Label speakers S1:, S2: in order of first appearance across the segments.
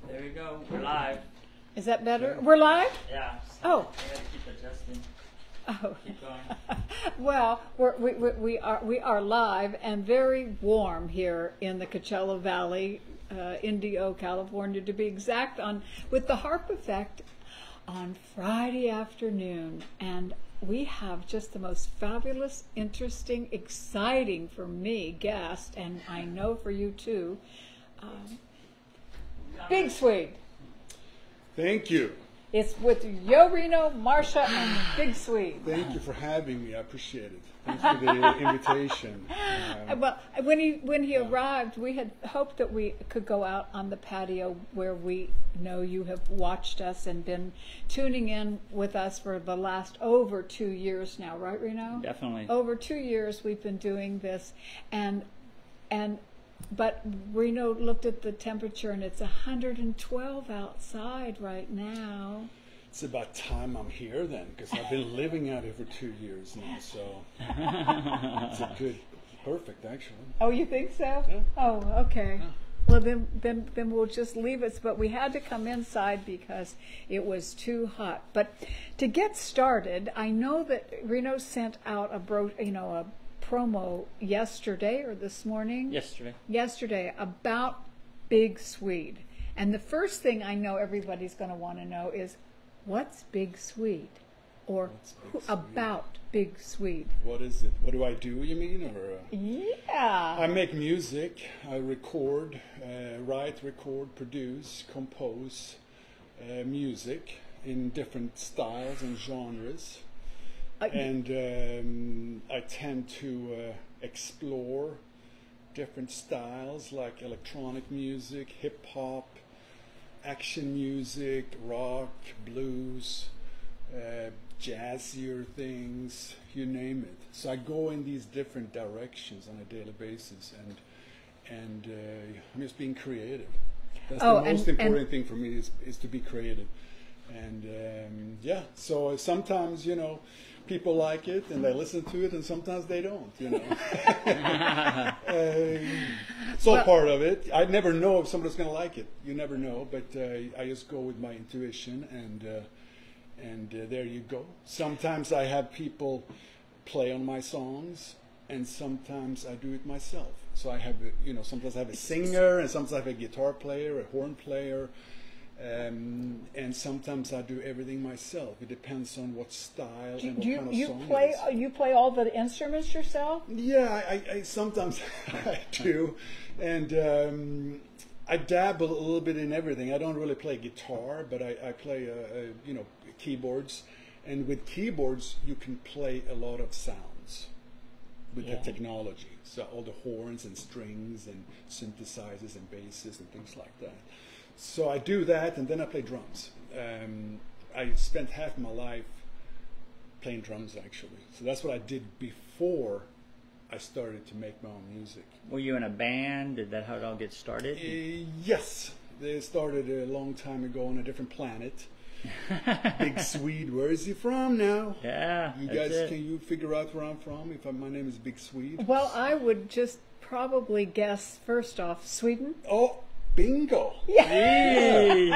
S1: There we go. We're live.
S2: Is that better? We're live?
S1: Yeah.
S2: Oh.
S1: I gotta keep adjusting.
S2: Oh.
S1: Keep going.
S2: Well, we are live and very warm here in the Coachella Valley, Indio, California, to be exact, with the Harp Effect on Friday afternoon. And we have just the most fabulous, interesting, exciting for me guest, and I know for you too, Big Swede.
S3: Thank you.
S2: It's with Yo Reno, Marcia, and Big Swede.
S3: Thank you for having me. I appreciate it. Thanks for the invitation.
S2: Well, when he arrived, we had hoped that we could go out on the patio where we know you have watched us and been tuning in with us for the last over 2 years now, right, Reno?
S1: Definitely.
S2: Over 2 years we've been doing this, but Reno looked at the temperature and it's 112 outside right now.
S3: It's about time I'm here then, because I've been living out here for 2 years now, so it's a good, perfect actually.
S2: Oh, you think so?
S3: Yeah.
S2: Oh, okay.
S3: Yeah.
S2: Well, then we'll just leave it. But we had to come inside because it was too hot. But to get started, I know that Reno sent out a promo yesterday or this morning. Yesterday about Big Swede. And the first thing I know everybody's going to want to know is, what's Big Swede? Or about Big Swede?
S3: What is it? What do I do, you mean? Or
S2: yeah.
S3: I make music. I record, write, record, produce, compose music in different styles and genres. And I tend to explore different styles like electronic music, hip-hop, action music, rock, blues, jazzier things, you name it. So I go in these different directions on a daily basis, and I'm just being creative. That's the most important thing for me is to be creative. And yeah, so sometimes, people like it and they listen to it, and sometimes they don't, It's all part of it. I never know if somebody's going to like it. You never know, but I just go with my intuition, and there you go. Sometimes I have people play on my songs, and sometimes I do it myself. So I have, sometimes I have a singer, and sometimes I have a guitar player, a horn player, and sometimes I do everything myself. It depends on what style and what kind of song it is.
S2: You play all the instruments yourself?
S3: Yeah, I sometimes I do, and I dabble a little bit in everything. I don't really play guitar, but I play keyboards, and with keyboards you can play a lot of sounds with the technology. So all the horns and strings and synthesizers and basses and things like that. So I do that, and then I play drums. I spent half my life playing drums, actually. So that's what I did before I started to make my own music.
S1: Were you in a band? Did that how it all get started?
S3: Yes. They started a long time ago on a different planet. Big Swede, where is he from now?
S1: Yeah,
S3: you guys, can you figure out where I'm from? If my name is Big Swede.
S2: Well, I would just probably guess first off Sweden.
S3: Oh, bingo!
S2: Yeah,
S1: you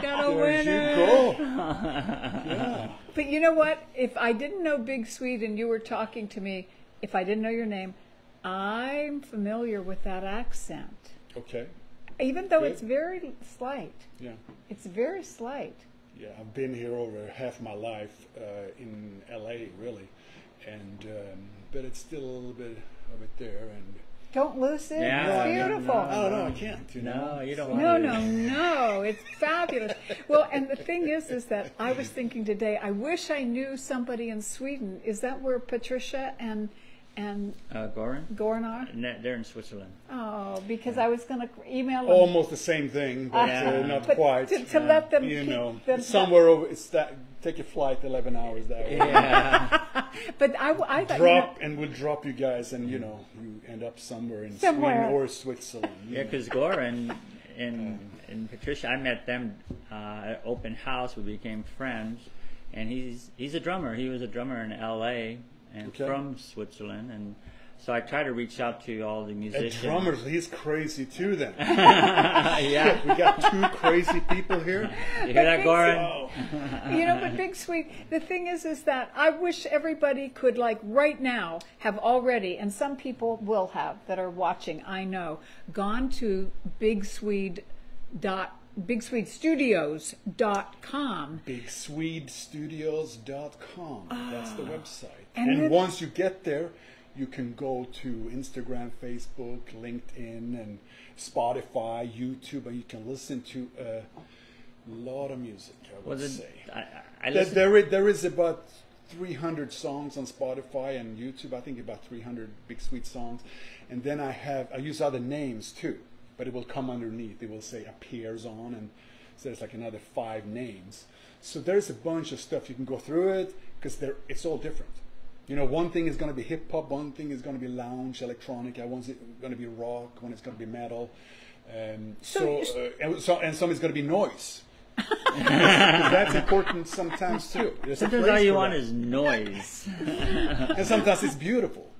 S1: got a winner.
S3: There you go. Yeah.
S2: But you know what? If I didn't know Big Swede and you were talking to me, if I didn't know your name, I'm familiar with that accent.
S3: Okay.
S2: Even though it's very slight.
S3: Yeah.
S2: It's very slight.
S3: Yeah, I've been here over half my life in LA, really, and but it's still a little bit of it there. And
S2: don't lose it.
S1: Yeah,
S2: it's beautiful.
S3: I don't know. I can't.
S1: No, you don't.
S2: No. It's fabulous. Well, and the thing is that I was thinking today. I wish I knew somebody in Sweden. Is that where Patricia and Goran are?
S1: They're in Switzerland.
S2: Oh, because I was going to email them.
S3: Almost the same thing, but not quite.
S2: To let them,
S3: somewhere over. It's that. Take a flight 11 hours that way.
S2: Yeah. But I thought
S3: and we'll drop you guys, and you end up somewhere in Sweden or Switzerland.
S1: Yeah, because Goran and Patricia, I met them at open house. We became friends, and he's a drummer. He was a drummer in L.A. and from Switzerland, and So I try to reach out to all the
S3: A
S1: musicians.
S3: drummer, he's crazy too then.
S1: Yeah.
S3: We got two crazy people here.
S1: You hear that,
S2: Big
S1: Goran?
S3: Wow.
S2: You know, but Big Swede, the thing is that I wish everybody could, like right now, have already, and some people will have that are watching, I know, gone to BigSwedeStudios.com.
S3: BigSwedeStudios.com. That's the website.
S2: And
S3: And
S2: then-
S3: once you get there, you can go to Instagram, Facebook, LinkedIn, and Spotify, YouTube, and you can listen to a lot of music, I would say.
S1: I listen,
S3: There is about 300 songs on Spotify and YouTube. I think about 300 Big Sweet songs. And then I use other names too, but it will come underneath. It will say appears on, and so there's like another 5 names. So there's a bunch of stuff. You can go through it because it's all different. You know, one thing is going to be hip hop, one thing is going to be lounge, electronic, one's going to be rock, one is going to be metal. And some is going to be noise. That's important sometimes too. There's a
S1: sometimes
S3: place
S1: all you
S3: for
S1: want
S3: that.
S1: is noise.
S3: And sometimes it's beautiful.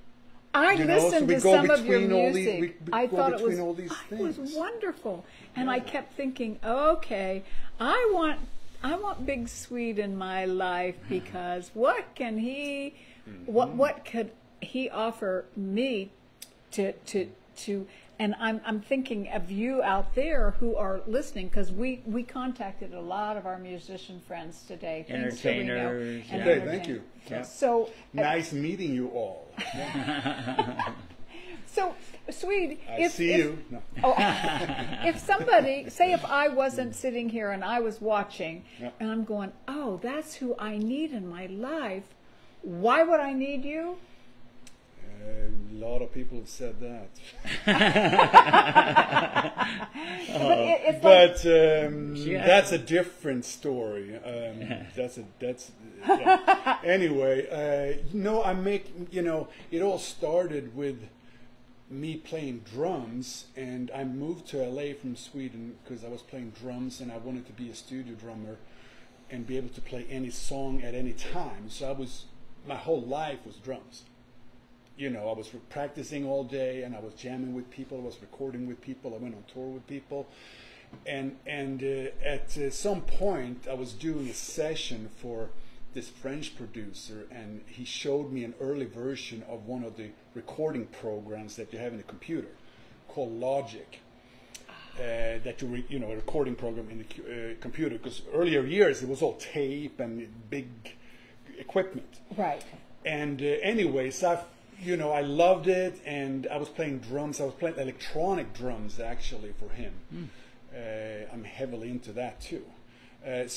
S2: I
S3: You know, so
S2: listened
S3: we
S2: to
S3: go
S2: some of your
S3: between all these-
S2: music.
S3: we
S2: I
S3: go
S2: thought it
S3: between all these
S2: it was
S3: things.
S2: wonderful, and I kept thinking, okay, I want Big Swede in my life because what can he, what could he offer me to and I'm thinking of you out there who are listening, because we contacted a lot of our musician friends today. Thanks to Reno
S1: Entertainers,
S2: and
S1: yeah.
S3: Okay, thank you.
S1: Yeah.
S2: So
S3: Nice meeting you all.
S2: So, Swede,
S3: I see you. No.
S2: if somebody, say if I wasn't sitting here and I was watching,
S3: Yep.
S2: and I'm going, oh, that's who I need in my life, why would I need you?
S3: A lot of people have said that.
S2: It's like,
S3: But
S1: Yeah.
S3: that's a different story. Yeah. Anyway, it all started with me playing drums, and I moved to LA from Sweden because I was playing drums and I wanted to be a studio drummer and be able to play any song at any time. So my whole life was drums. You know, I was practicing all day, and I was jamming with people, I was recording with people, I went on tour with people. And at some point, I was doing a session for this French producer, and he showed me an early version of one of the recording programs that you have in a computer called Logic. That a recording program in the computer, because earlier years it was all tape and big equipment.
S2: right.
S3: And anyways, I loved it, and I was playing drums. I was playing electronic drums actually for him. I'm heavily into that too. But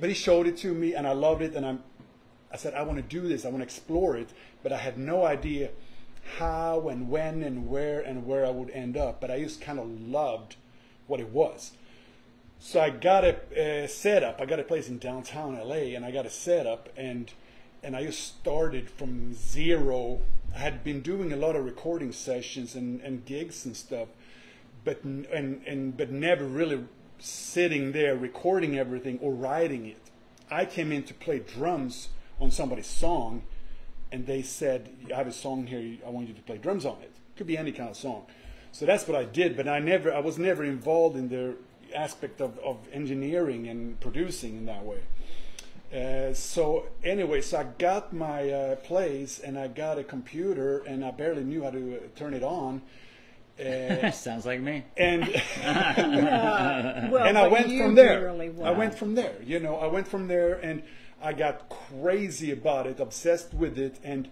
S3: he showed it to me, and I loved it, and I said, I want to do this. I want to explore it, but I had no idea how and when and where I would end up. But I just kind of loved what it was. So I got a setup. I got a place in downtown LA, and I got a setup, and I just started from zero. I had been doing a lot of recording sessions and gigs and stuff, but never really sitting there recording everything or writing it. I came in to play drums on somebody's song, and they said, I have a song here, I want you to play drums on it. Could be any kind of song. So that's what I did, but I was never involved in the aspect of engineering and producing in that way. So I got my place, and I got a computer, and I barely knew how to turn it on.
S1: Sounds like me.
S3: And
S2: Well,
S3: and I
S2: but
S3: went
S2: you
S3: from there.
S2: really
S3: I
S2: well.
S3: went from there. I went from there, and I got crazy about it, obsessed with it, and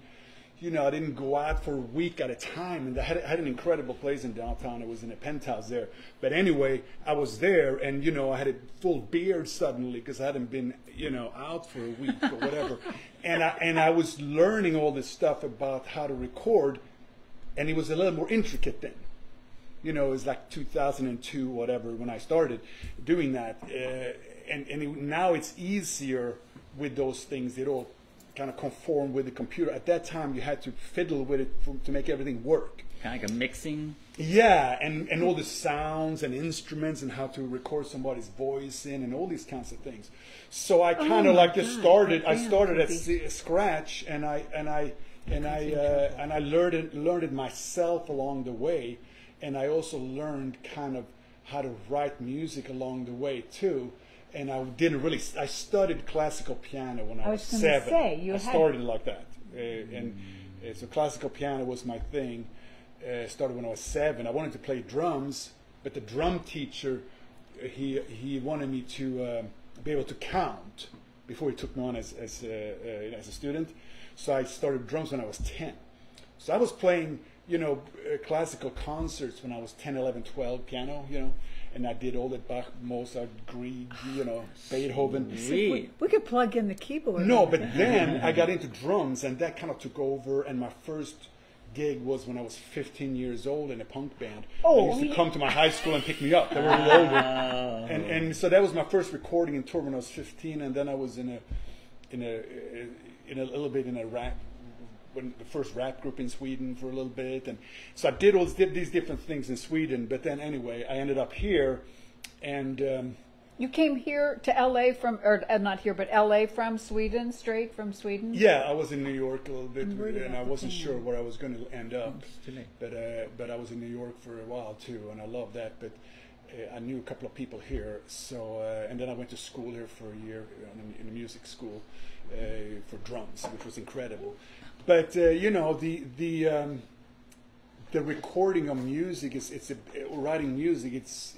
S3: I didn't go out for a week at a time. And I had an incredible place in downtown. It was in a penthouse there. But anyway, I was there, and I had a full beard suddenly because I hadn't been out for a week or whatever. and I was learning all this stuff about how to record, and it was a little more intricate then. It was like 2002, whatever, when I started doing that. Now it's easier with those things. They all kind of conform with the computer. At that time, you had to fiddle with it to make everything work.
S1: Kind of like a mixing.
S3: Yeah, and all the sounds and instruments and how to record somebody's voice in and all these kinds of things. So I kind of
S2: my
S3: just
S2: God,
S3: started.
S2: that
S3: I
S2: band
S3: started
S2: could
S3: at scratch, and I and I learned it myself along the way, and I also learned kind of how to write music along the way too. And I studied classical piano when I was 7. I started like that, so classical piano was my thing. Started when I was 7. I wanted to play drums, but the drum teacher, he wanted me to be able to count before he took me on as a student. So I started drums when I was 10. So I was playing, classical concerts when I was 10, 11, 12, piano, and I did all that Bach, Mozart, Grieg, Beethoven.
S2: We could plug in the keyboard.
S3: No, but then I got into drums, and that kind of took over, and my first gig was when I was 15 years old in a punk band. They used to come to my high school and pick me up. They were a little older. And so that was my first recording and tour when I was 15, and then I was in a little bit in a rap, the first rap group in Sweden for a little bit, and so I did these different things in Sweden. But then anyway, I ended up here, and
S2: you came here to LA from, or not here, but LA from Sweden, straight from Sweden.
S3: Yeah, I was in New York a little bit, and I wasn't sure where I was going to end up. But I was in New York for a while too, and I loved that. But I knew a couple of people here, so and then I went to school here for a year in a music school for drums, which was incredible. But the recording of music writing music. It's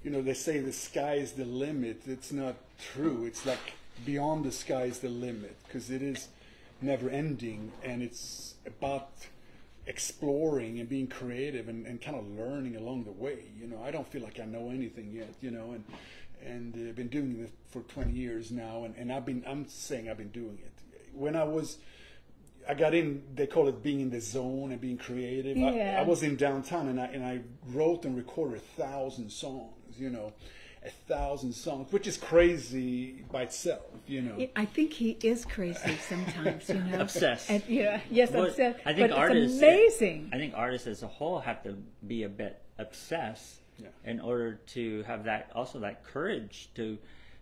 S3: they say the sky is the limit. It's not true. It's like beyond the sky is the limit, because it is never ending, and it's about exploring and being creative and kind of learning along the way. I don't feel like I know anything yet. And I've been doing this for 20 years now, and I'm saying I've been doing it. When I got in, they call it being in the zone and being creative.
S2: Yeah.
S3: I was in downtown, and I wrote and recorded 1,000 songs. 1,000 songs, which is crazy by itself.
S2: I think he is crazy sometimes.
S1: Obsessed.
S2: And, yes, obsessed.
S1: I think
S2: but
S1: artists,
S2: it's amazing.
S1: I think artists as a whole have to be a bit obsessed in order to have that courage to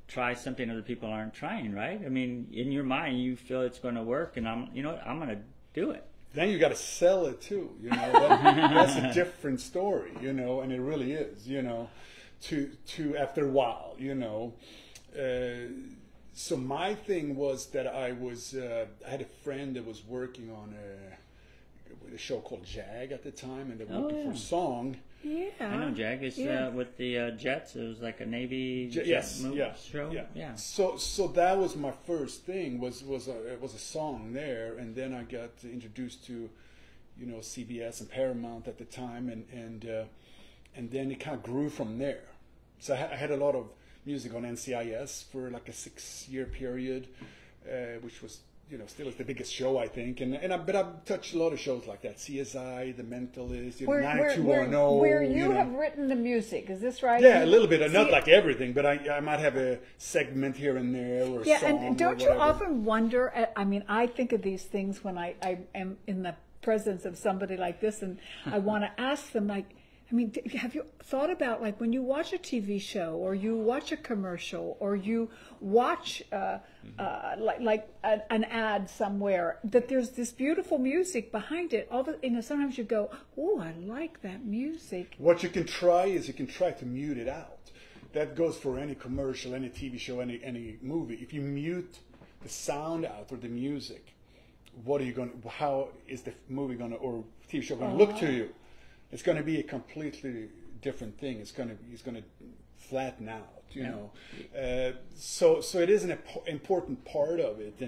S1: try something other people aren't trying, right? I mean, in your mind, you feel it's going to work, and I'm going to do it.
S3: Then you got to sell it too. That's a different story, and it really is, to after a while, So my thing was that I had a friend that was working on a show called Jag at the time, and they were looking for a song.
S2: Yeah,
S1: I know Jag is with the jets. It was like a Navy show. Yeah.
S3: So that was my first thing. Was a song there, and then I got introduced to, CBS and Paramount at the time, and then it kind of grew from there. So I had a lot of music on NCIS for like a 6-year period, which was still is the biggest show, I think, but I've touched a lot of shows like that, CSI, The Mentalist, 90210.
S2: Where you have written the music, is this right?
S3: Yeah, a little bit, not like everything, but I might have a segment here and there, or a song.
S2: And don't you often wonder? I think of these things when I am in the presence of somebody like this, and I want to ask them, have you thought about, like, when you watch a TV show, or you watch a commercial, or you watch like an ad somewhere, that there's this beautiful music behind it? Sometimes you go, "Oh, I like that music."
S3: What you can try is to mute it out. That goes for any commercial, any TV show, any movie. If you mute the sound out or the music, how is the movie or TV show going to look to you? It's going to be a completely different thing. It's going to flatten out, So it is an important part of it.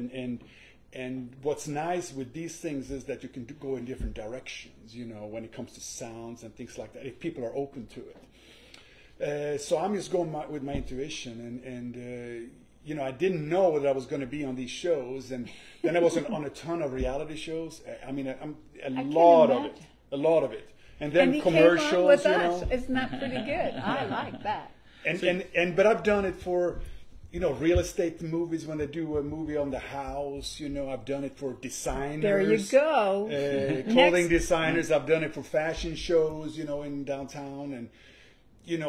S3: And what's nice with these things is that you can go in different directions, when it comes to sounds and things like that, if people are open to it. So I'm just going with my intuition, and I didn't know that I was going to be on these shows, and then I was on a ton of reality shows. A lot of it. And then
S2: he
S3: commercials,
S2: came on with us. Isn't that pretty good? I like that.
S3: But I've done it for, real estate movies, when they do a movie on the house. I've done it for designers.
S2: There you go.
S3: Clothing designers. I've done it for fashion shows, in downtown, and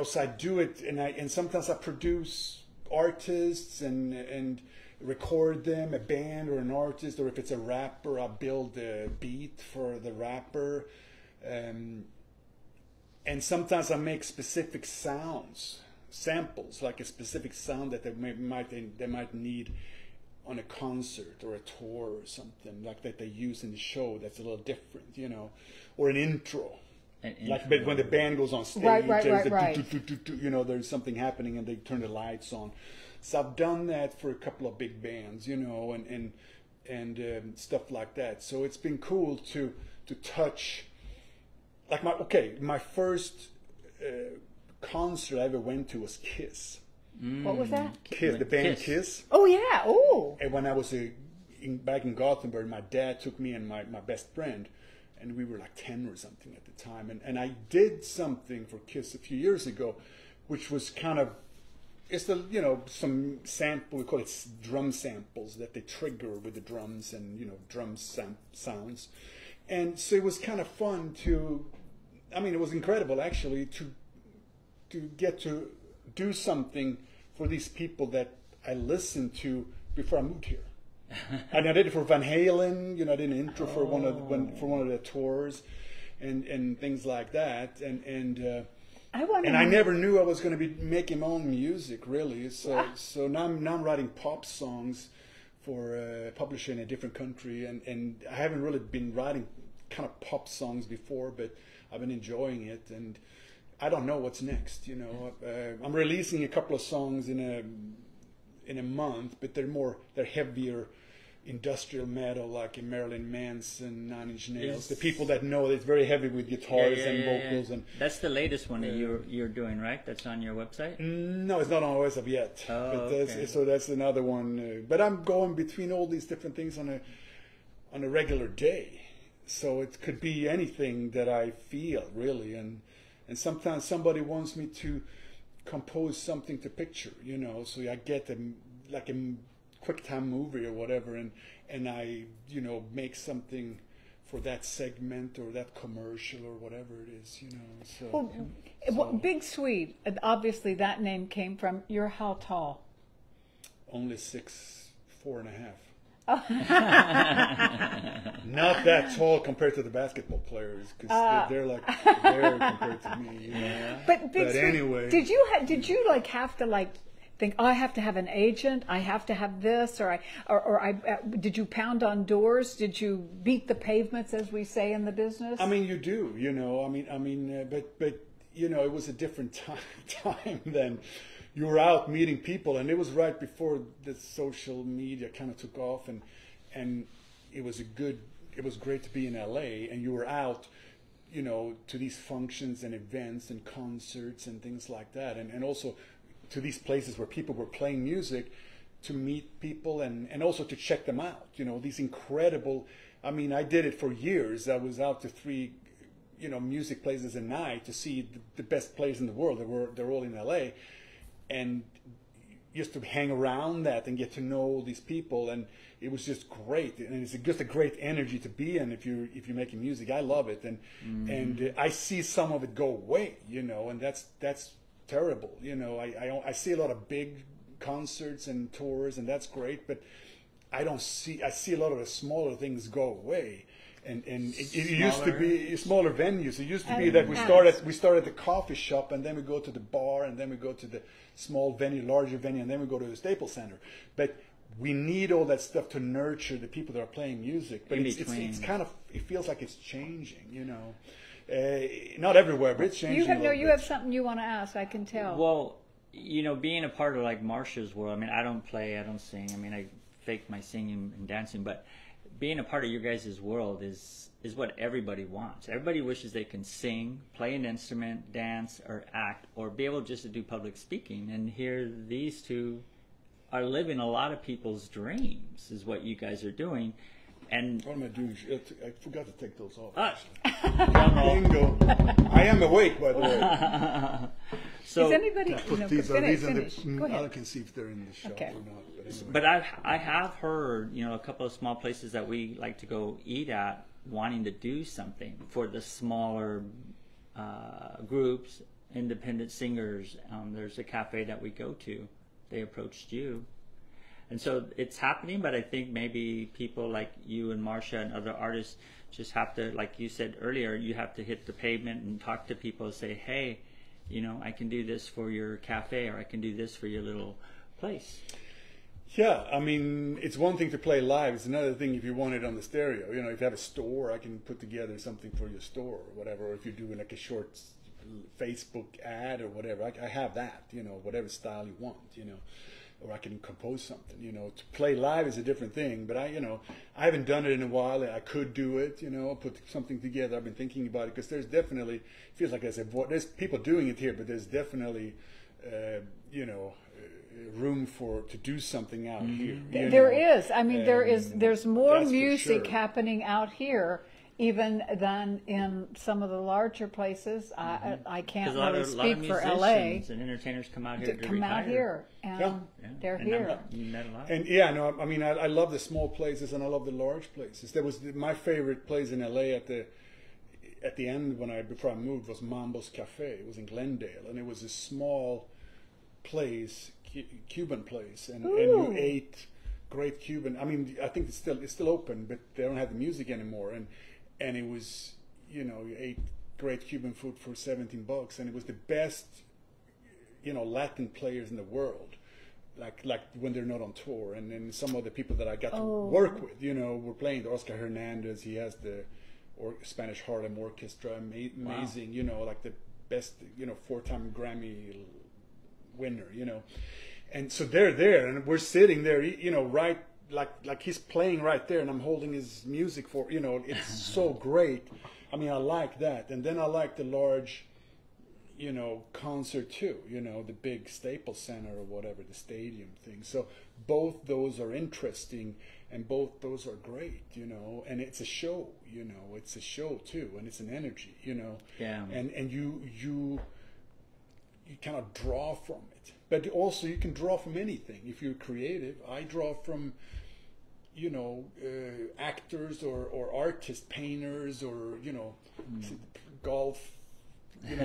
S3: so I do it, and sometimes I produce artists, and record them, a band or an artist, or if it's a rapper, I'll build a beat for the rapper. And sometimes I make specific sounds, samples, like a specific sound that they might need on a concert or a tour or something, like that they use in the show that's a little different, you know, or an intro. Like when the band goes on stage, you know, there's something happening and they turn the lights on. So I've done that for a couple of big bands, you know, and stuff like that. So it's been cool to touch. Like my first concert I ever went to was Kiss.
S2: What was that?
S3: Kiss, the band Kiss.
S2: Oh yeah, oh.
S3: And when I was back in Gothenburg, my dad took me and my best friend, and we were like 10 or something at the time. And I did something for Kiss a few years ago, which was kind of, it's the, you know, some sample, we call it drum samples that they trigger with the drums and, you know, drum sounds. And so it was kind of fun to, I mean, it was incredible actually to get to do something for these people that I listened to before I moved here. And I did it for Van Halen, you know, I did an intro for one of the tours and things like that. And I never knew I was going to be making my own music, really. So now I'm writing pop songs for a publisher in a different country, and I haven't really been writing kind of pop songs before, but I've been enjoying it, and I don't know what's next. You know, I'm releasing a couple of songs in a month, but they're heavier industrial metal, like in Marilyn Manson, Nine Inch Nails. The people that know it's very heavy with guitars and vocals. And
S1: that's the latest one that you're doing, right? That's on your website?
S3: No, it's not on our website yet. So that's another one. But I'm going between all these different things on a regular day. So it could be anything that I feel, really. And sometimes somebody wants me to compose something to picture, you know, so I get like a QuickTime movie or whatever, and I, you know, make something for that segment or that commercial or whatever it is, you know. So,
S2: Big Swede, obviously that name came from, you're how tall?
S3: Only 6'4.5". Not that tall compared to the basketball players, because they're like there compared to me. You know? But anyway,
S2: did you like have to like think, oh, I have to have an agent, I have to have this, or did you pound on doors? Did you beat the pavements, as we say in the business?
S3: I mean, you do, you know. But you know, it was a different time then. You were out meeting people, and it was right before the social media kind of took off, and it was great to be in LA, and you were out, you know, to these functions and events and concerts and things like that, and also to these places where people were playing music, to meet people and also to check them out, you know, these incredible, I mean, I did it for years. I was out to 3, you know, music places a night to see the best players in the world. They're all in LA. And just to hang around that and get to know these people, and it was just great. And it's just a great energy to be in if you're making music. I love it, and I see some of it go away, you know, and that's terrible. You know, I see a lot of big concerts and tours, and that's great, but I see a lot of the smaller things go away. And it used to be smaller venues. It used to be that we start at the coffee shop, and then we go to the bar, and then we go to the small venue, larger venue, and then we go to the Staples Center. But we need all that stuff to nurture the people that are playing music. But it's kind of, it feels like it's changing, you know. Not everywhere, but it's changing.
S2: You have something you want to ask, I can tell.
S1: Well, you know, being a part of like Marcia's world, I mean, I don't play, I don't sing. I mean, I fake my singing and dancing, but being a part of your guys' world is what everybody wants. Everybody wishes they can sing, play an instrument, dance, or act, or be able just to do public speaking. And here, these two are living a lot of people's dreams, is what you guys are doing. And
S3: what am I doing? I forgot to take those off.
S1: Bingo.
S3: I am awake, by the way.
S2: So, is anybody?
S3: Finish. Go ahead. I can see if they're in the shop or not.
S1: But I have heard, you know, a couple of small places that we like to go eat at wanting to do something for the smaller groups, independent singers. There's a cafe that we go to. They approached you. And so it's happening, but I think maybe people like you and Marcia and other artists just have to, like you said earlier, you have to hit the pavement and talk to people and say, hey, you know, I can do this for your cafe, or I can do this for your little place.
S3: Yeah, I mean, it's one thing to play live. It's another thing if you want it on the stereo. You know, if you have a store, I can put together something for your store or whatever. Or if you're doing like a short Facebook ad or whatever, I have that, you know, whatever style you want, you know. Or I can compose something, you know. To play live is a different thing, but I haven't done it in a while. I could do it, you know, put something together. I've been thinking about it because there's definitely, feels like there's people doing it here, but there's definitely, room to do something out here.
S2: There is. I mean, there's more music
S3: sure.
S2: happening out here even than in some of the larger places. I can't really speak for LA.
S1: And entertainers come out here to
S2: come out here, and they're
S1: and
S2: here.
S1: You met a lot.
S3: And I mean, I love the small places and I love the large places. That was my favorite place in LA at the end before I moved was Mambo's Cafe. It was in Glendale, and it was a small place, Cuban place, and you ate great Cuban. I mean, I think it's still open, but they don't have the music anymore. And it was, you ate great Cuban food for $17, and it was the best, Latin players in the world, like when they're not on tour. And then some of the people that I got to work with, were playing. Oscar Hernandez, he has the Spanish Harlem Orchestra, amazing, like the best, 4-time Grammy winner, And so they're there, and we're sitting there, right. Like he's playing right there, and I'm holding his music for, it's so great. I mean, I like that. And then I like the large, concert too, the big Staples Center or whatever, the stadium thing. So both those are interesting, and both those are great, and it's a show, it's a show too, and it's an energy,
S1: Yeah.
S3: And you kind of draw from it. But also you can draw from anything. If you're creative, I draw from, actors or artists, painters, or, golf.
S2: We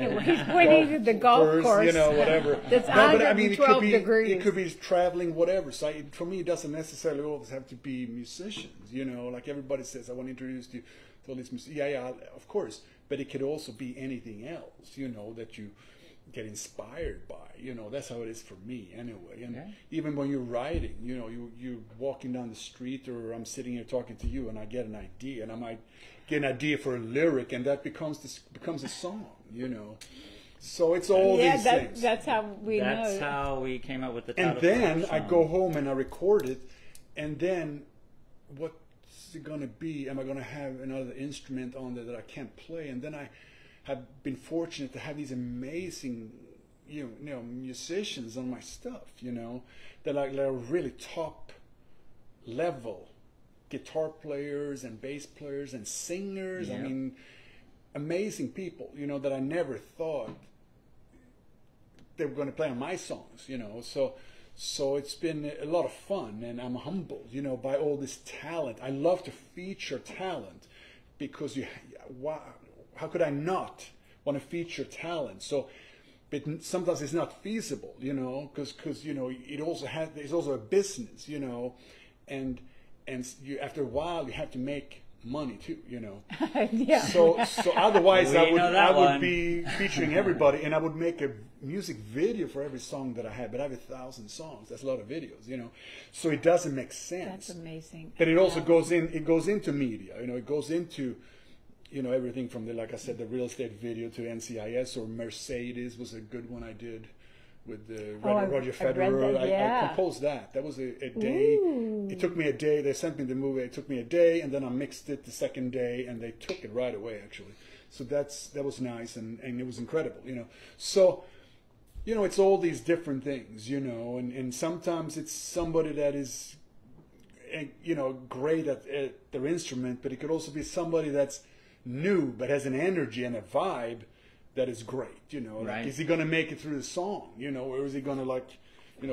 S2: needed the golf course.
S3: Whatever.
S2: That's
S3: but I mean,
S2: degrees.
S3: It could be traveling, whatever. So for me, it doesn't necessarily always have to be musicians. Like everybody says, I want to introduce you to all these musicians. Yeah, of course. But it could also be anything else, that you get inspired by. That's how it is for me anyway. And even when you're writing, you're walking down the street, or I'm sitting here talking to you, and I get an idea, and I might get an idea for a lyric, and that becomes a song. So it's all these things.
S2: That's how we know.
S1: That's how we came up with the title.
S3: And then I go home and I record it, and then what's it gonna be? Am I gonna have another instrument on there that I can't play? And then I have been fortunate to have these amazing, musicians on my stuff, that are really top level guitar players and bass players and singers.
S1: Yeah.
S3: I mean, amazing people, that I never thought they were going to play on my songs, So it's been a lot of fun, and I'm humbled, by all this talent. I love to feature talent because how could I not want to feature talent? So, but sometimes it's not feasible, because there's also a business, and you, after a while, you have to make money too,
S2: Yeah.
S3: So otherwise I would be featuring everybody, and I would make a music video for every song that I have. But I have 1,000 songs. That's a lot of videos, So it doesn't make sense.
S2: That's amazing.
S3: But it also goes into media. It goes into everything from like I said, the real estate video to NCIS, or Mercedes was a good one I did with Roger Federer. I composed that. That was a day.
S2: Ooh.
S3: It took me a day. They sent me the movie. It took me a day, and then I mixed it the second day, and they took it right away, actually. So that was nice, and it was incredible, So, it's all these different things, and sometimes it's somebody that is, great at their instrument, but it could also be somebody that's new but has an energy and a vibe that is great,
S1: Right.
S3: Like, is he going to make it through the song, or is he going to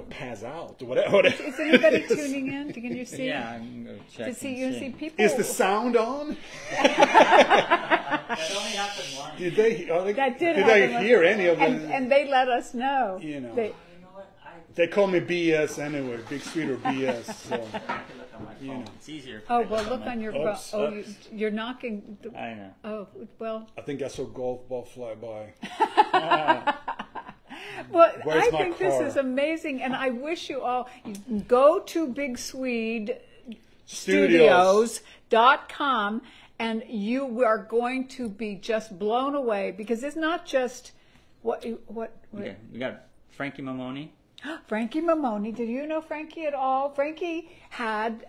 S3: pass out or whatever?
S2: Is anybody tuning in? Can you see?
S1: Yeah, I'm going to check.
S2: To see, you see people.
S3: Is the sound on?
S1: That only happened once.
S3: Did they
S2: That did
S3: they
S2: happen
S3: hear any of them?
S2: And they let us know.
S3: They,
S1: You know what?
S3: They call me BS anyway, Big Swede or BS. So.
S1: I can look on my phone. It's easier.
S2: Oh, well, look on your phone.
S3: Oops,
S2: Oh,
S3: oops.
S2: you're knocking.
S1: I know.
S2: Oh, well.
S3: I think I saw a golf ball fly by.
S2: Well,
S3: Where's
S2: I
S3: my
S2: think this
S3: car?
S2: is amazing, and I wish you all go to BigSwedeStudios.com, and you are going to be just blown away because it's not just what.
S1: Okay, we got Frankie Mamoni.
S2: Frankie Mamoni. Did you know Frankie at all? Frankie had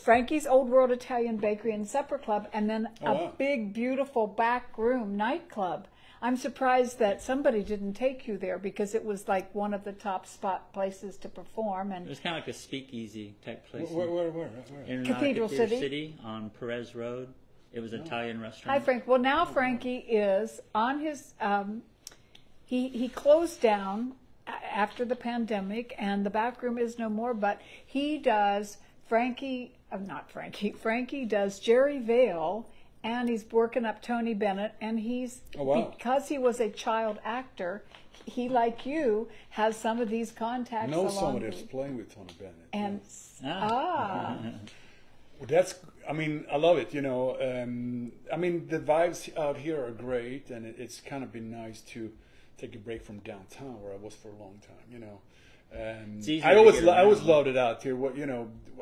S2: Frankie's Old World Italian Bakery and Supper Club, and then
S3: wow.
S2: big, beautiful back room nightclub. I'm surprised that somebody didn't take you there because it was like one of the top spot places to perform.
S1: It
S2: And
S1: was kind of like a speakeasy type place.
S3: Where?
S1: In
S2: Cathedral City?
S1: City on Perez Road. It was an Italian
S2: Hi,
S1: restaurant.
S2: Frank. Well, now Frankie is on his. He closed down after the pandemic, and the back room is no more. But he does Frankie does Jerry Vale. And he's working up Tony Bennett, and because he was a child actor, he, like you, has some of these contacts.
S3: I know somebody that's playing with Tony Bennett.
S2: And
S3: Well, I love it. The vibes out here are great, and it's kind of been nice to take a break from downtown where I was for a long time. I always loved it out here.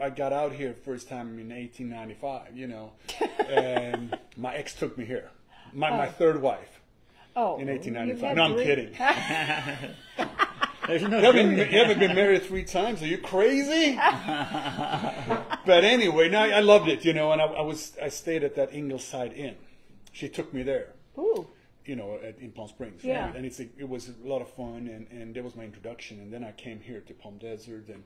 S3: I got out here first time in 1895. And my ex took me here. My third wife.
S2: Oh,
S3: in 1895. No, I'm kidding.
S1: There's no
S3: You haven't been married 3 times? Are you crazy? But anyway, no, I loved it. And I stayed at that Ingleside Inn. She took me there.
S2: Ooh.
S3: In Palm Springs.
S2: Yeah.
S3: And it was a lot of fun, and that was my introduction. And then I came here to Palm Desert and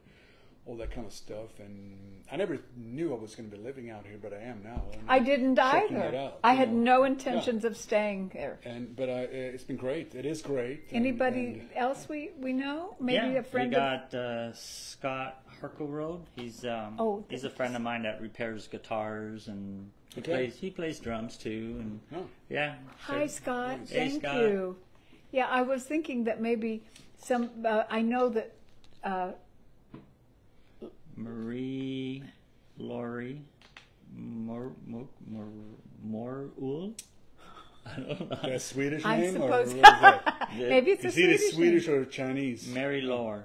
S3: all that kind of stuff. And I never knew I was going to be living out here, but I am now.
S2: I didn't
S3: checking it
S2: either.
S3: out,
S2: I had no intentions of staying there.
S3: But it's been great. It is great.
S2: Anybody else we know? Maybe a friend
S1: we got Scott Harkleroad. He's a friend of mine that repairs guitars and he plays drums too. And yeah.
S2: Hi, Scott.
S1: Hey,
S2: Thank
S1: Scott.
S2: you. Yeah, I was thinking that maybe I know that
S1: Marie Laurie Morul. I don't know.
S3: That's Swedish
S2: I'm
S3: name?
S2: supposed-
S3: Or what is that?
S2: maybe it's a
S3: Is it
S2: Swedish
S3: Swedish or Chinese?
S1: Marie Laure.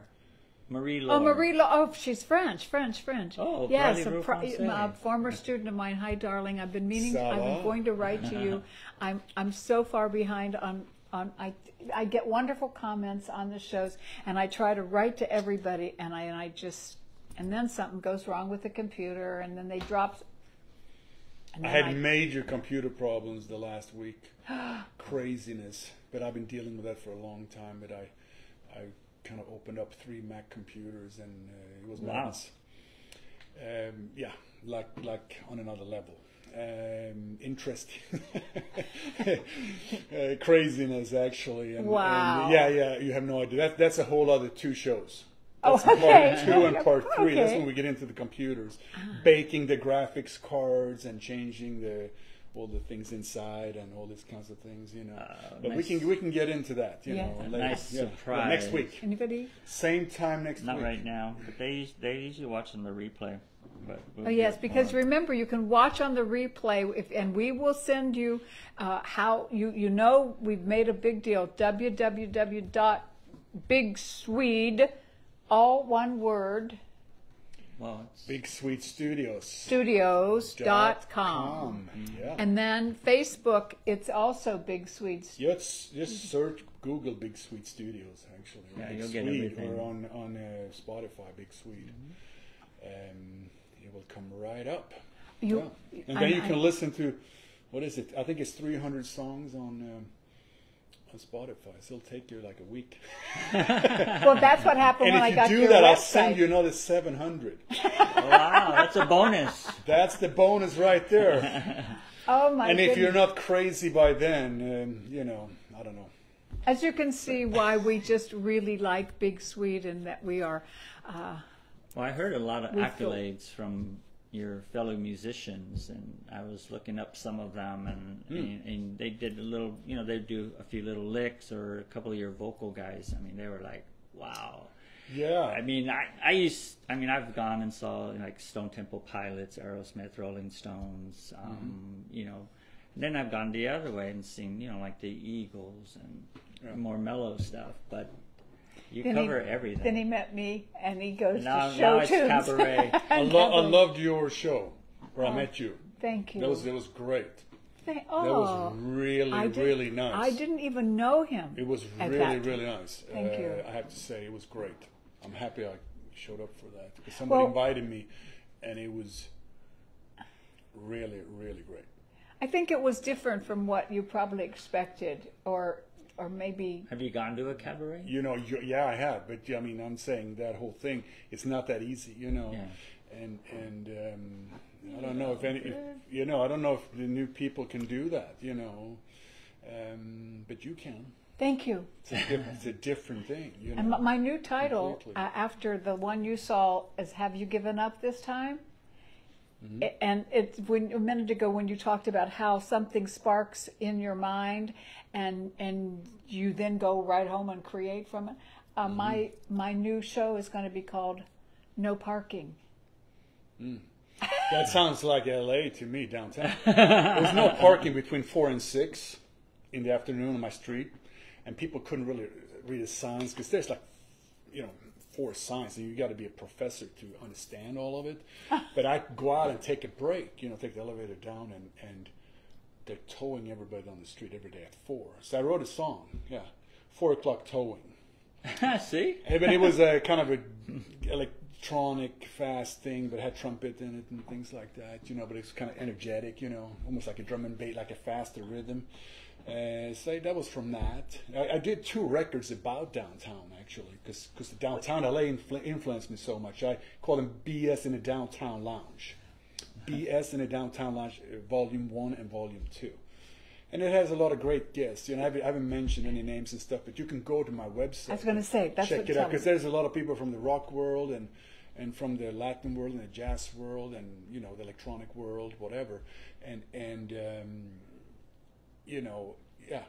S2: Oh, she's French.
S1: Oh,
S2: yes,
S1: parlez-vous français?
S2: a former student of mine. Hi, darling. I've been meaning.
S3: Ça
S2: I've
S3: va?
S2: been going to write to you. I'm so far behind on. I get wonderful comments on the shows, and I try to write to everybody, and then something goes wrong with the computer, and then they drop.
S3: I had major computer problems the last week. Craziness. But I've been dealing with that for a long time. But I kind of opened up 3 Mac computers, and it was madness. Like on another level. Interesting. Craziness, actually.
S2: Wow.
S3: And you have no idea. That's a whole other 2 shows.
S2: Oh,
S3: That's
S2: okay.
S3: part 2 and part 3.
S2: Okay.
S3: That's when we get into the computers, baking the graphics cards and changing all the things inside and all these kinds of things, But
S1: nice.
S3: we can get into that,
S2: Yeah.
S3: later.
S1: Nice surprise.
S3: Next week,
S2: Anybody?
S3: same time next
S1: Not
S3: week.
S1: right now, but they usually watch on the replay. But we'll
S2: Oh yes,
S1: get
S2: because
S1: more.
S2: remember you can watch on the replay, and we will send you how we've made a big deal. www.BigSwede, all one word.
S1: Well, it's
S3: BigSwedeStudios.
S2: Studios.com.
S3: Yeah.
S2: And then Facebook, it's also Big Swede.
S3: Just search Google Big Swede Studios. Actually,
S1: Yeah,
S3: Big
S1: you'll get
S3: Swede,
S1: everything.
S3: or on Spotify, Big Swede. It will come right up. And then you can listen to, what is it? I think it's 300 songs on Spotify. So it'll take you like a week.
S2: Well, that's what happened
S3: And
S2: when I
S3: if
S2: got
S3: you
S2: your
S3: do that, I'll
S2: website.
S3: send you another 700.
S1: wow, that's a bonus.
S3: That's the bonus right there.
S2: Oh my
S3: And
S2: goodness.
S3: if you're not crazy by then, I don't know.
S2: As you can see, why we just really like Big Swede, and that we are.
S1: Well, I heard a lot of
S2: We feel-
S1: accolades from your fellow musicians, and I was looking up some of them, and they did a little, they do a few little licks, or a couple of your vocal guys. I mean, they were like, wow. Yeah. I mean, I've gone and saw like Stone Temple Pilots, Aerosmith, Rolling Stones, you know. Then I've gone the other way and seen, you know, like the Eagles and more mellow stuff. But you cover everything.
S2: Then he met me, and he goes to show
S1: now it's
S2: tunes.
S1: cabaret.
S3: I loved your show where I met you.
S2: Thank you.
S3: That was great. That
S2: Oh,
S3: was really nice.
S2: I didn't even know him.
S3: It was
S2: at
S3: really
S2: that
S3: really nice.
S2: Thank you.
S3: I have to say it was great. I'm happy I showed up for that because somebody invited me, and it was really great.
S2: I think it was different from what you probably expected, or maybe.
S1: Have you gone to a cabaret?
S3: You know, yeah, I have, but I mean, I'm saying that whole thing, it's not that easy, you know.
S1: Yeah.
S3: And I don't know I don't know if the new people can do that, you know, but you can.
S2: Thank you.
S3: It's a different thing, you know.
S2: And my new title after the one you saw is "Have You Given Up This Time?" And it's a minute ago when you talked about how something sparks in your mind, and you then go right home and create from it. My new show is going to be called "No Parking."
S3: That sounds like LA to me, downtown. There's no parking between 4 and 6 in the afternoon on my street, and people couldn't really read the signs because there's like, you know, 4 signs, and you got to be a professor to understand all of it. But I go out and take a break, you know, take the elevator down, and they're towing everybody down the street every day at 4. So I wrote a song, 4 o'clock towing.
S1: See?
S3: But it was a kind of a electronic fast thing, but had trumpet in it and things like that, you know. But it's kind of energetic, you know, almost like a drum and bass, like a faster rhythm. So that was from that. I did 2 records about downtown, actually, because the downtown LA influenced me so much. I call them BS in a Downtown Lounge. BS in a Downtown Lounge, Volume 1 and Volume 2. And it has a lot of great guests. You know, I haven't mentioned any names and stuff, but you can go to my website.
S2: I was going to say, that's
S3: check it out, because there's a lot of people from the rock world and from the Latin world and the jazz world and, you know, the electronic world, whatever. And you know, yeah.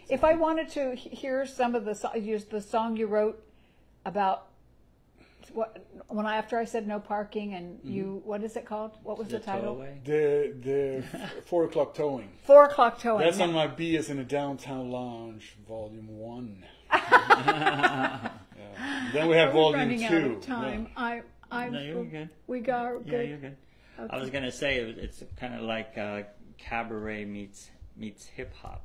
S2: If I wanted to hear some of the song you wrote about after I said no parking, and you, what is it called? What was the title?
S3: The 4 o'clock towing.
S2: 4 o'clock towing.
S3: That's on my BS in a Downtown Lounge, Volume 1. Then we have Volume 2.
S2: Running out of time.
S1: No, you're good.
S2: We got good.
S1: Yeah, you're good. Okay. I was gonna say it's kind of like cabaret meets hip hop.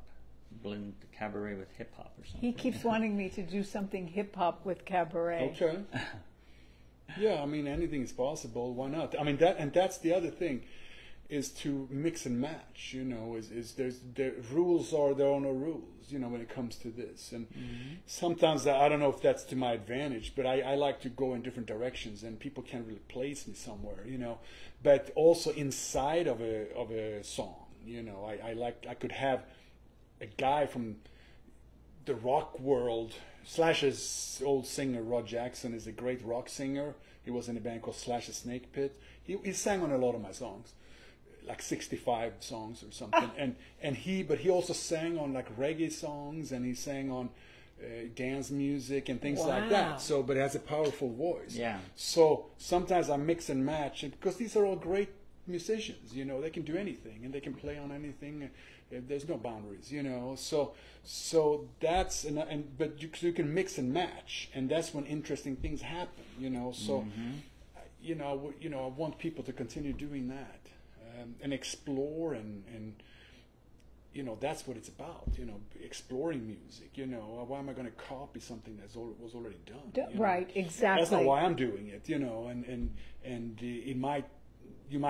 S1: Blend cabaret with hip hop or something.
S2: He keeps wanting me to do something hip hop with cabaret.
S3: Okay. Yeah, I mean, anything is possible. Why not? I mean, that's the other thing, is to mix and match. You know, the rules are, there are no rules. You know, when it comes to this, and sometimes I don't know if that's to my advantage, but I like to go in different directions, and people can't really place me somewhere. You know, but also inside of a song. You know, I could have a guy from the rock world. Slash's old singer Rod Jackson is a great rock singer. He was in a band called Slash's Snake Pit. He sang on a lot of my songs, like 65 songs or something. But he also sang on like reggae songs, and he sang on dance music and things like that. So, but he has a powerful voice.
S1: Yeah. So
S3: sometimes I mix and match, because these are all great musicians. You know, they can do anything and they can play on anything. There's no boundaries, you know. So that's but you can mix and match, and that's when interesting things happen, you know. So you know, I want people to continue doing that and explore and you know, that's what it's about, you know, exploring music. You know, why am I going to copy something that was already done?
S2: Right, exactly.
S3: That's not why I'm doing it, you know. And you might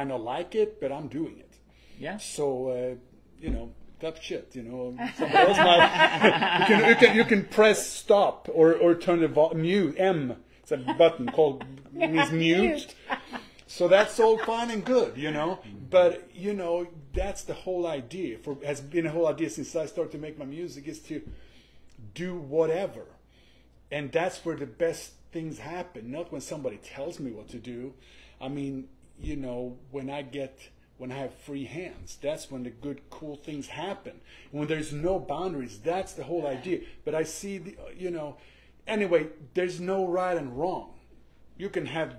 S3: not like it, but I'm doing it.
S1: Yeah.
S3: So you know, tough shit. You know, somebody else might. You can press stop or turn the mute. M. It's a button called means mute. So that's all fine and good, you know. But you know, that's the whole idea. Has been a whole idea since I started to make my music, is to do whatever, and that's where the best things happen. Not when somebody tells me what to do. I mean, you know, when I have free hands, that's when the good, cool things happen. When there's no boundaries, that's the whole idea. But I see, you know, anyway, there's no right and wrong. You can have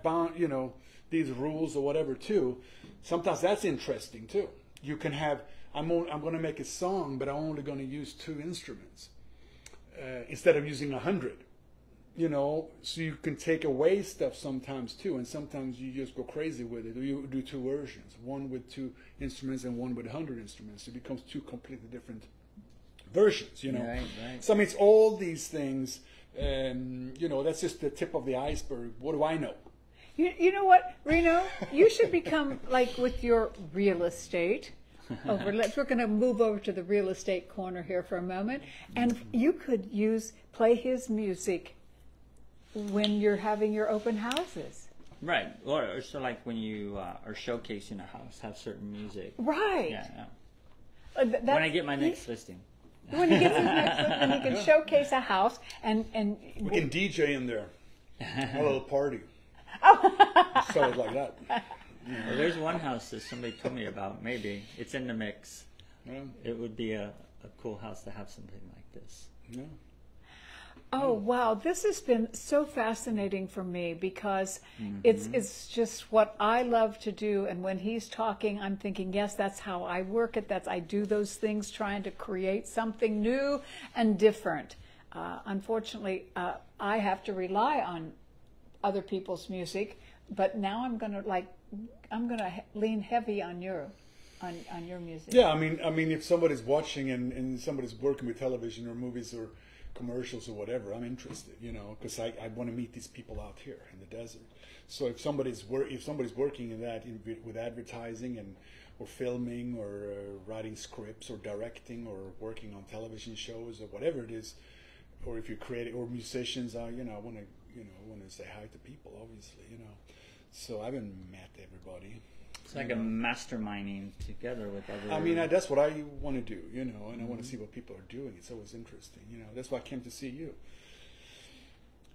S3: these rules or whatever too. Sometimes that's interesting too. You can have, I'm going to make a song, but I'm only going to use 2 instruments instead of using 100. So you can take away stuff sometimes too, and sometimes you just go crazy with it. Or you do 2 versions, one with 2 instruments and one with 100 instruments. It becomes 2 completely different versions.
S1: Right.
S3: So I mean, it's all these things. That's just the tip of the iceberg. What do I know?
S2: You know what, Reno? You should become like with your real estate. We're going to move over to the real estate corner here for a moment, and you could play his music when you're having your open houses.
S1: Right. Or so like when you are showcasing a house, have certain music.
S2: Right.
S1: Yeah. When I get my next listing.
S2: When he gets his next listing, he can showcase a house and
S3: we can DJ in there. A little party. Started like that.
S1: Well, there's one house that somebody told me about. Maybe it's in the mix. Yeah. It would be a cool house to have something like this.
S3: Yeah.
S2: Oh wow, this has been so fascinating for me because it's just what I love to do, and when he's talking I'm thinking, yes, that's how I work it. I do those things trying to create something new and different. Unfortunately, I have to rely on other people's music, but now I'm going to lean heavy on your music.
S3: Yeah, I mean if somebody's watching and somebody's working with television or movies or commercials or whatever, I'm interested, because I want to meet these people out here in the desert. So if somebody's working in that with advertising or filming or writing scripts or directing or working on television shows or whatever it is, or if you're creating or musicians, I want to say hi to people, obviously, So I haven't met everybody.
S1: It's like a masterminding together with other.
S3: I mean, that's what I want to do, and I want to see what people are doing. It's always interesting, That's why I came to see you.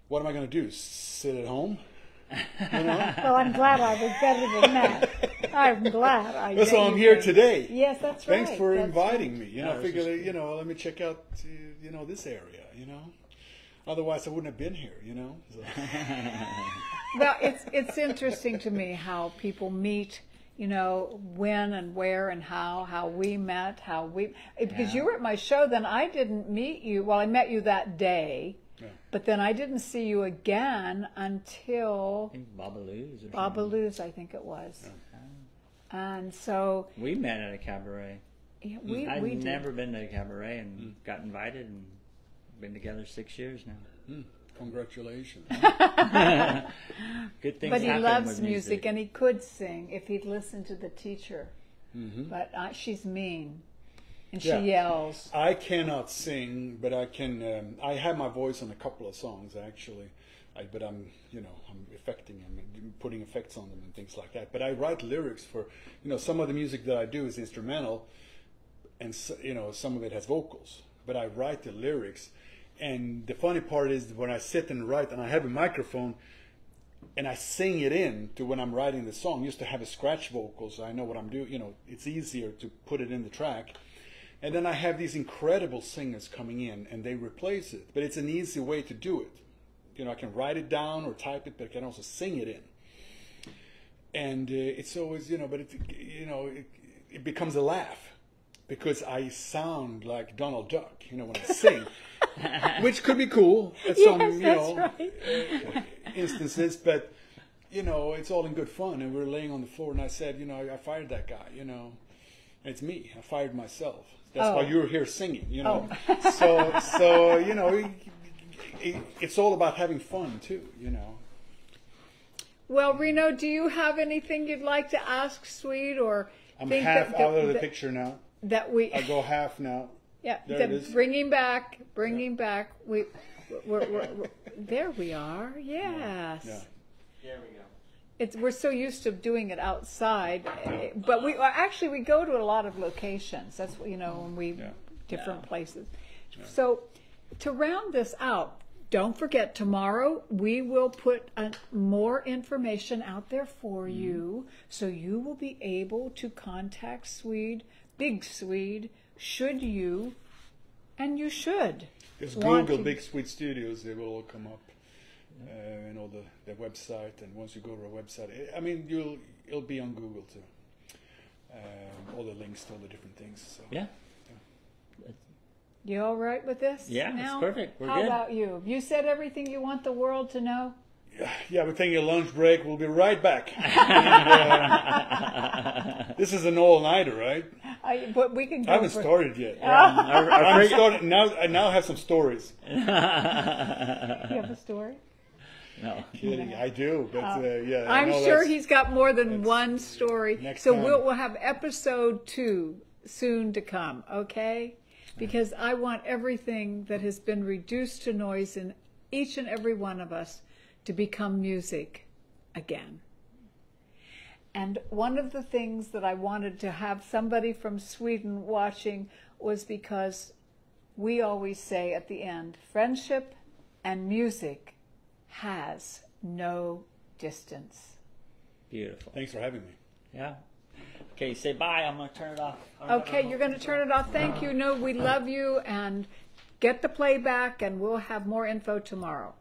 S3: What am I going to do? Sit at home?
S2: Well, I'm glad I was better than that. I'm glad
S3: That's why I'm here today.
S2: Yes, that's right.
S3: Thanks for inviting me. I figured, let me check out, this area. Otherwise, I wouldn't have been here. So.
S2: Well, it's interesting to me how people meet. When and where and how we met, because you were at my show, then I didn't meet you. Well, I met you that day, but then I didn't see you again until
S1: I think Babaloo's.
S2: Babaloo's, I think it was. Yeah. And so
S1: we met at a cabaret.
S2: Yeah,
S1: I've never been to a cabaret and got invited and been together 6 years now.
S3: Congratulations.
S1: Good things.
S2: But he
S1: happen
S2: loves
S1: with
S2: music, and he could sing if he'd listened to the teacher. But she's mean, and she yells.
S3: I cannot sing, but I can. I have my voice on a couple of songs actually, but I'm affecting them and putting effects on them and things like that. But I write lyrics for some of the music that I do is instrumental, and some of it has vocals. But I write the lyrics. And the funny part is when I sit and write and I have a microphone and I sing it in to when I'm writing the song. I used to have a scratch vocal, so I know what I'm doing. It's easier to put it in the track. And then I have these incredible singers coming in and they replace it. But it's an easy way to do it. I can write it down or type it, but I can also sing it in. And it's always, but it becomes a laugh because I sound like Donald Duck, when I sing. Which could be cool at some, instances, but it's all in good fun. And we're laying on the floor, and I said, I fired that guy. And it's me. I fired myself. That's why you're here singing. So it's all about having fun too.
S2: Well, Reno, do you have anything you'd like to ask Swede, or
S3: I'm half out of the picture now. I go half now.
S2: Yeah, bringing back. We're there. We are. Yes.
S3: Yeah.
S1: There we go.
S2: We're so used to doing it outside, but we go to a lot of locations. That's when we different places. Yeah. So to round this out, don't forget tomorrow we will put more information out there for you, so you will be able to contact Swede, Big Swede, should you And you should.
S3: Just Google BigSwedeStudios, they will all come up, and all the website. And once you go to our website, I mean, it'll be on Google too. All the links to all the different things. So.
S1: Yeah.
S2: You all right with this?
S1: Yeah,
S2: now?
S1: it's perfect. We're
S2: How
S1: good.
S2: about you? Have you said everything you want the world to know?
S3: Yeah, we're taking a lunch break. We'll be right back. And, this is an all-nighter, right?
S2: But we can go
S3: I haven't started yet.
S1: Yeah.
S3: Started now. I now have some stories.
S2: You have a story?
S1: No.
S3: Kidding, I do, but yeah.
S2: I'm sure he's got more than one story.
S3: Next
S2: So
S3: time.
S2: we'll have episode 2 soon to come, okay? Because I want everything that has been reduced to noise in each and every one of us to become music again. And one of the things that I wanted to have somebody from Sweden watching was because we always say at the end, friendship and music has no distance.
S1: Beautiful.
S3: Thanks for having me.
S1: Yeah. Okay, say bye. I'm going to turn it off.
S2: Okay, you're going to turn it off. Thank you. No, we love you. And get the playback, and we'll have more info tomorrow.